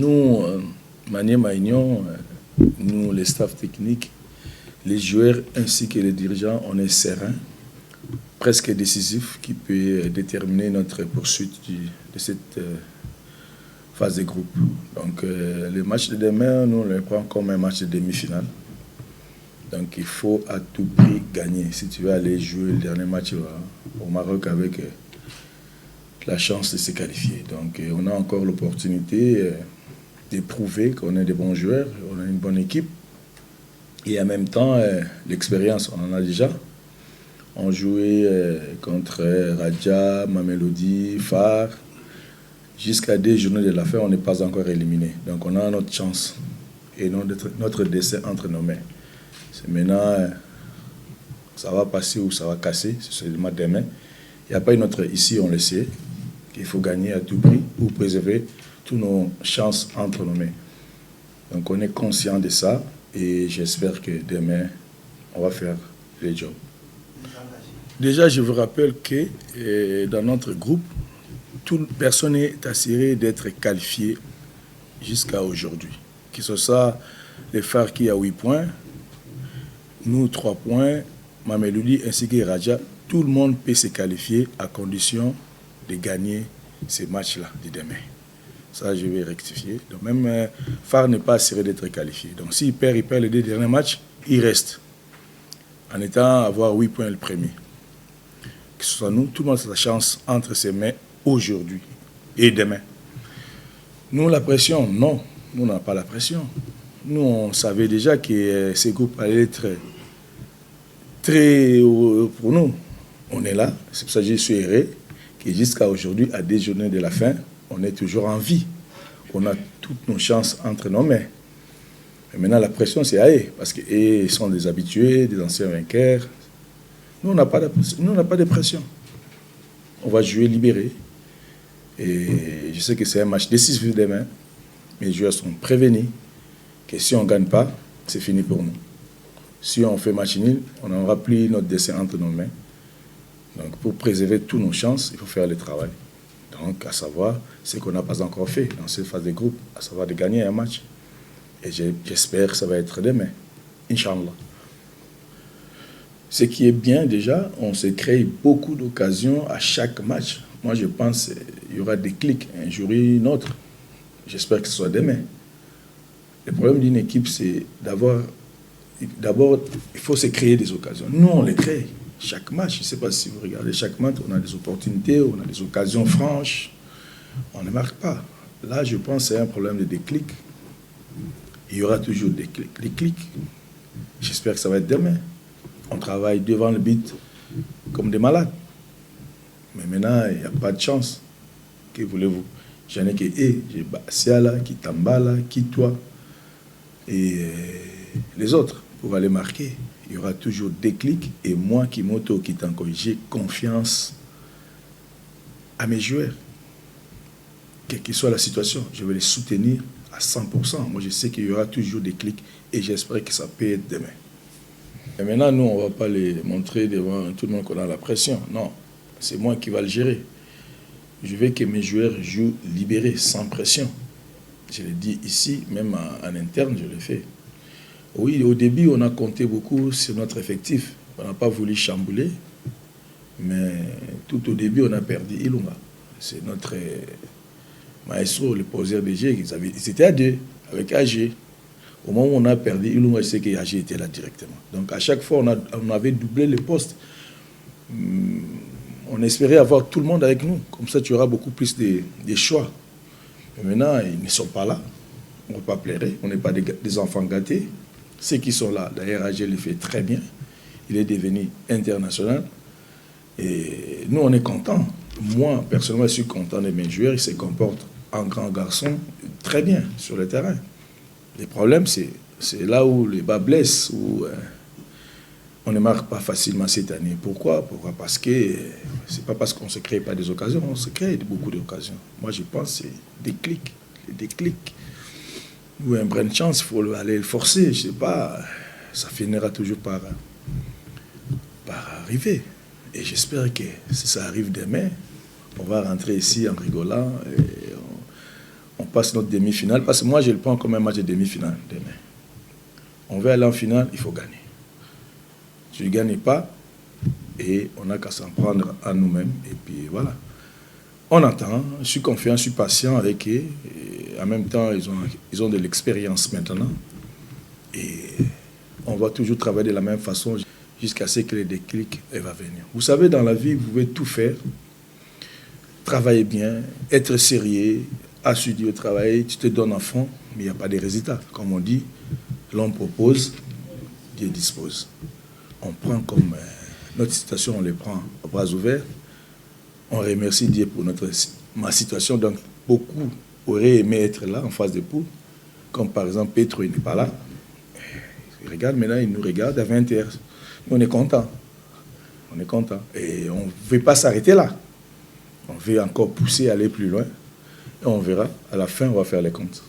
Nous, Manier Maignan, nous, les staffs techniques, les joueurs ainsi que les dirigeants, on est serein, presque décisif, qui peut déterminer notre poursuite de cette phase de groupe. Donc, le match de demain, nous, on le prend comme un match de demi-finale. Donc, il faut à tout prix gagner. Si tu veux aller jouer le dernier match au Maroc avec la chance de se qualifier. Donc, on a encore l'opportunité de prouver qu'on est des bons joueurs, on a une bonne équipe. Et en même temps, l'expérience, on en a déjà. On jouait contre Raja, Mamelodi, Phare. Jusqu'à 2 journées de la fin, on n'est pas encore éliminé. Donc on a notre chance et notre décès entre nos mains. C'est maintenant, ça va passer ou ça va casser, c'est seulement demain. Il n'y a pas une autre, ici on le sait, qu'il faut gagner à tout prix ou préserver toutes nos chances entre nos mains. Donc on est conscient de ça et j'espère que demain, on va faire le job. Déjà, je vous rappelle que dans notre groupe, toute personne est assurée d'être qualifiée jusqu'à aujourd'hui. Que ce soit les Phares qui a 8 points, nous 3 points, Mamelodi ainsi que Raja, tout le monde peut se qualifier à condition de gagner ces matchs-là de demain. Ça, je vais rectifier. Donc même Phare n'est pas assuré d'être qualifié. Donc s'il perd les 2 derniers matchs, il reste. En étant à avoir 8 points le premier. Que ce soit nous, tout le monde a sa chance entre ses mains aujourd'hui et demain. Nous, la pression, non. Nous, on n'a pas la pression. Nous, on savait déjà que ces groupes allaient être très pour nous. On est là. C'est pour ça que je suis heureux que jusqu'à aujourd'hui, à 2 journées de la fin, on est toujours en vie. On a toutes nos chances entre nos mains. Et maintenant, la pression, c'est à eux, parce qu'ils sont des habitués, des anciens vainqueurs. Nous, on n'a pas de pression. On va jouer libéré. Et je sais que c'est un match décisif demain. Mes joueurs sont prévenus que si on ne gagne pas, c'est fini pour nous. Si on fait match nul, on n'aura plus notre destin entre nos mains. Donc, pour préserver toutes nos chances, il faut faire le travail. Donc, à savoir ce qu'on n'a pas encore fait dans cette phase de groupe, à savoir de gagner un match. Et j'espère que ça va être demain. Inch'Allah. Ce qui est bien déjà, on se crée beaucoup d'occasions à chaque match. Moi, je pense qu'il y aura des clics, un jour et une autre. J'espère que ce soit demain. Le problème d'une équipe, c'est d'abord, il faut se créer des occasions. Nous, on les crée chaque match. Je ne sais pas si vous regardez chaque match, on a des opportunités, on a des occasions franches. On ne marque pas. Là, je pense que c'est un problème de déclic. Il y aura toujours des clics. Les clics, j'espère que ça va être demain. On travaille devant le but comme des malades. Mais maintenant, il n'y a pas de chance. Que voulez-vous? J'en ai que j'ai Siala, qui Tambala, qui toi, et les autres, pour aller marquer. Il y aura toujours des clics. Et moi, Kimoto, qui t'encore, j'ai confiance à mes joueurs. Quelle que soit la situation, je vais les soutenir à 100%. Moi, je sais qu'il y aura toujours des clics et j'espère que ça peut être demain. Et maintenant, nous, on ne va pas les montrer devant tout le monde qu'on a la pression. Non, c'est moi qui va le gérer. Je veux que mes joueurs jouent libérés, sans pression. Je l'ai dit ici, même en interne, je l'ai fait. Oui, au début, on a compté beaucoup sur notre effectif. On n'a pas voulu chambouler, mais tout au début, on a perdu Ilunga. C'est notre maestro, le poseur des jeux. Ils étaient à 2, avec AG. Au moment où on a perdu Ilunga, je sais que AG était là directement. Donc, à chaque fois, on avait doublé les postes. On espérait avoir tout le monde avec nous. Comme ça, tu auras beaucoup plus de choix. Mais maintenant, ils ne sont pas là. On ne va pas pleurer. On n'est pas des enfants gâtés. Ceux qui sont là, d'ailleurs, AG le fait très bien. Il est devenu international. Et nous, on est contents. Moi, personnellement, je suis content de mes joueurs. Ils se comportent en grand garçon très bien sur le terrain. Le problème, c'est là où les bas blessent, où on ne marque pas facilement cette année. Pourquoi? Parce que c'est pas parce qu'on ne se crée pas des occasions, on se crée beaucoup d'occasions. Moi, je pense que c'est des clics. Ou un brin de chance, il faut aller le forcer, je ne sais pas. Ça finira toujours par arriver. Et j'espère que si ça arrive demain, on va rentrer ici en rigolant et on passe notre demi-finale, parce que moi, je le prends comme un match de demi-finale demain. On veut aller en finale, il faut gagner. Tu ne gagnes pas, et on n'a qu'à s'en prendre à nous-mêmes. Et puis voilà. On attend, je suis confiant, je suis patient avec eux. Et en même temps, ils ont de l'expérience maintenant. Et on va toujours travailler de la même façon jusqu'à ce que le déclic va venir. Vous savez, dans la vie, vous pouvez tout faire. Travailler bien, être sérieux, assidu au travail, tu te donnes à fond, mais il n'y a pas de résultat. Comme on dit, l'homme propose, Dieu dispose. On prend comme notre situation, on les prend aux bras ouverts. On remercie Dieu pour ma situation. Donc, beaucoup auraient aimé être là, en face de poule. Comme par exemple, Petro, il n'est pas là. Il regarde, maintenant, il nous regarde à 20h. On est content. On est content. Et on ne veut pas s'arrêter là. On veut encore pousser, aller plus loin. Et on verra. À la fin, on va faire les comptes.